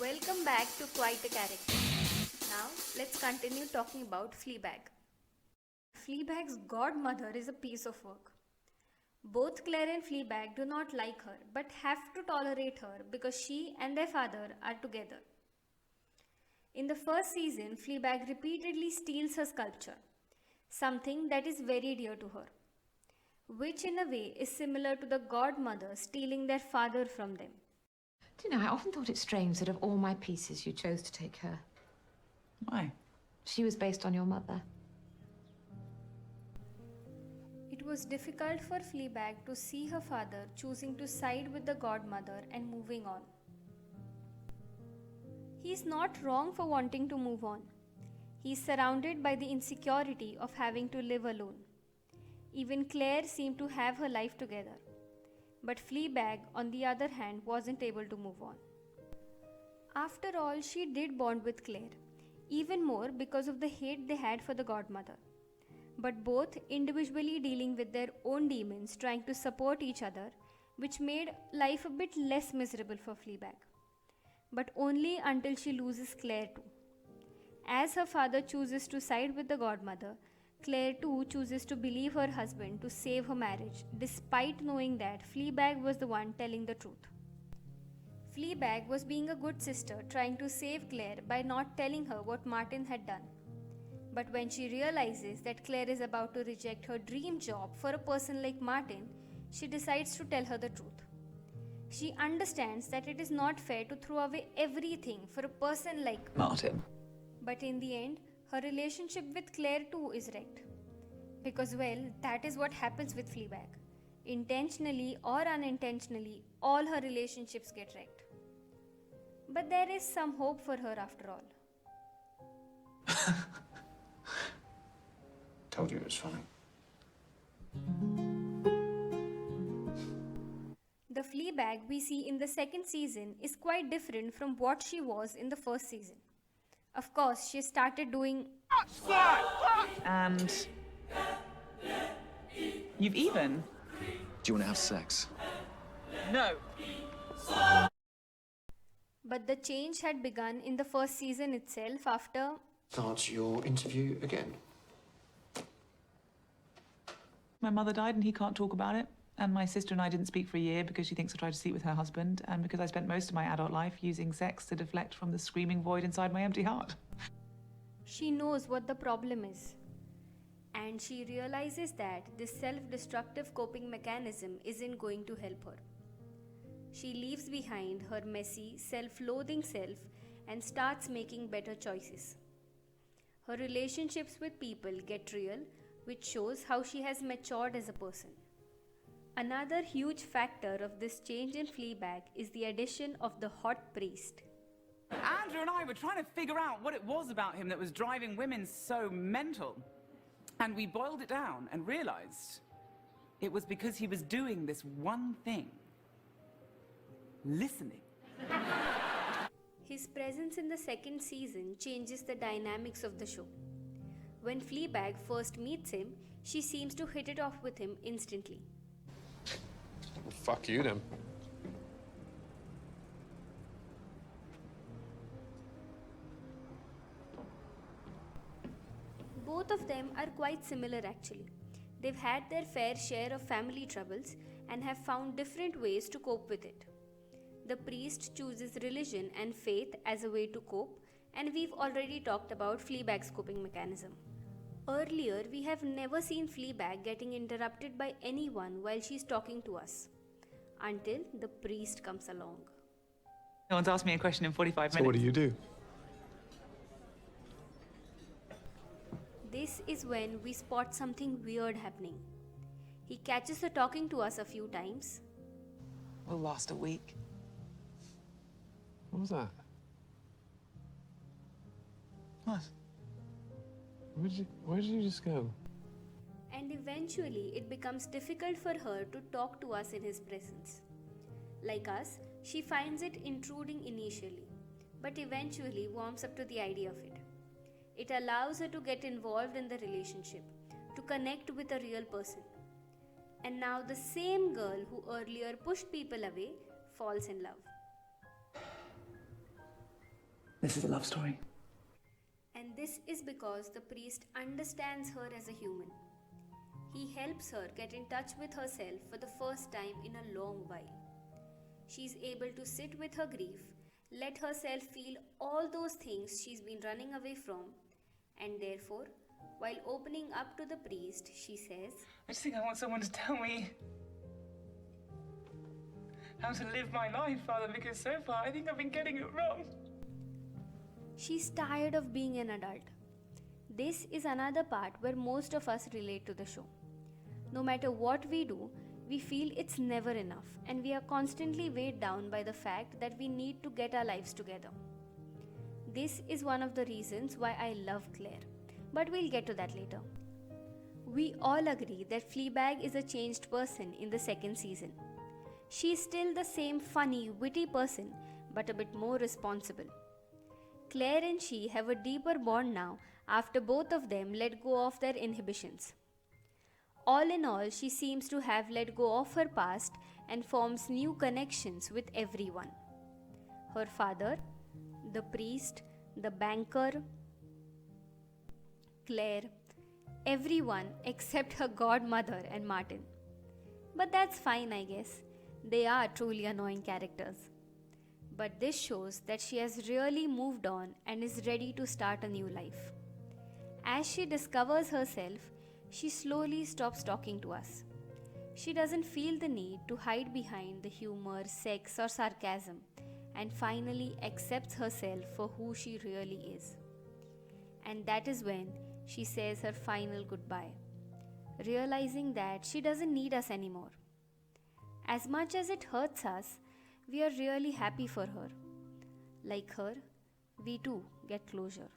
Welcome back to Quite a Character. Now, let's continue talking about Fleabag. Fleabag's godmother is a piece of work. Both Claire and Fleabag do not like her but have to tolerate her because she and their father are together. In the first season, Fleabag repeatedly steals her sculpture, something that is very dear to her, which in a way is similar to the godmother stealing their father from them. Do you know, I often thought it strange that of all my pieces you chose to take her. Why? She was based on your mother. It was difficult for Fleabag to see her father choosing to side with the godmother and moving on. He is not wrong for wanting to move on. He is surrounded by the insecurity of having to live alone. Even Claire seemed to have her life together. But Fleabag, on the other hand, wasn't able to move on. After all, she did bond with Claire, even more because of the hate they had for the godmother. But both individually dealing with their own demons, trying to support each other, which made life a bit less miserable for Fleabag. But only until she loses Claire too. As her father chooses to side with the godmother, Claire too chooses to believe her husband to save her marriage, despite knowing that Fleabag was the one telling the truth. Fleabag was being a good sister, trying to save Claire by not telling her what Martin had done. But when she realizes that Claire is about to reject her dream job for a person like Martin, she decides to tell her the truth. She understands that it is not fair to throw away everything for a person like Martin. But in the end, her relationship with Claire too is wrecked. Because, well, that is what happens with Fleabag. Intentionally or unintentionally, all her relationships get wrecked. But there is some hope for her after all. Told you it was funny. The Fleabag we see in the second season is quite different from what she was in the first season. Of course, she started doing And you've even... Do you want to have sex? No. but the change had begun in the first season itself after Start your interview again. My mother died and he can't talk about it. And my sister and I didn't speak for a year because she thinks I tried to sleep with her husband and because I spent most of my adult life using sex to deflect from the screaming void inside my empty heart. she knows what the problem is. And she realizes that this self-destructive coping mechanism isn't going to help her. She leaves behind her messy, self-loathing self and starts making better choices. Her relationships with people get real, which shows how she has matured as a person. Another huge factor of this change in Fleabag is the addition of the hot priest. Andrew and I were trying to figure out what it was about him that was driving women so mental. And we boiled it down and realized it was because he was doing this one thing. Listening. His presence in the second season changes the dynamics of the show. When Fleabag first meets him, she seems to hit it off with him instantly. Well, fuck you then. Both of them are quite similar actually. They've had their fair share of family troubles and have found different ways to cope with it. The priest chooses religion and faith as a way to cope, and we've already talked about Fleabag's coping mechanism. Earlier, we have never seen Fleabag getting interrupted by anyone while she's talking to us, until the priest comes along. No one's asked me a question in 45 minutes. So what do you do? This is when we spot something weird happening. He catches her talking to us a few times. We'll last a week. What was that? What? Where did you just go? And eventually, it becomes difficult for her to talk to us in his presence. Like us, she finds it intruding initially, but eventually warms up to the idea of it. It allows her to get involved in the relationship, to connect with a real person. And now the same girl who earlier pushed people away falls in love. This is a love story. And this is because the priest understands her as a human. He helps her get in touch with herself for the first time in a long while. She's able to sit with her grief, let herself feel all those things she's been running away from, and therefore, while opening up to the priest, she says, I just think I want someone to tell me how to live my life, Father, because so far I think I've been getting it wrong. she's tired of being an adult. This is another part where most of us relate to the show. No matter what we do, we feel it's never enough, and we are constantly weighed down by the fact that we need to get our lives together. This is one of the reasons why I love Claire, but we'll get to that later. We all agree that Fleabag is a changed person in the second season. She's still the same funny, witty person, but a bit more responsible. Claire and she have a deeper bond now after both of them let go of their inhibitions. All in all, she seems to have let go of her past and forms new connections with everyone. Her father, the priest, the banker, Claire, everyone except her godmother and Martin. But that's fine, I guess. They are truly annoying characters. But this shows that she has really moved on and is ready to start a new life. As she discovers herself, she slowly stops talking to us. She doesn't feel the need to hide behind the humor, sex, or sarcasm, and finally accepts herself for who she really is. And that is when she says her final goodbye, realizing that she doesn't need us anymore. As much as it hurts us, we are really happy for her. Like her, we too get closure.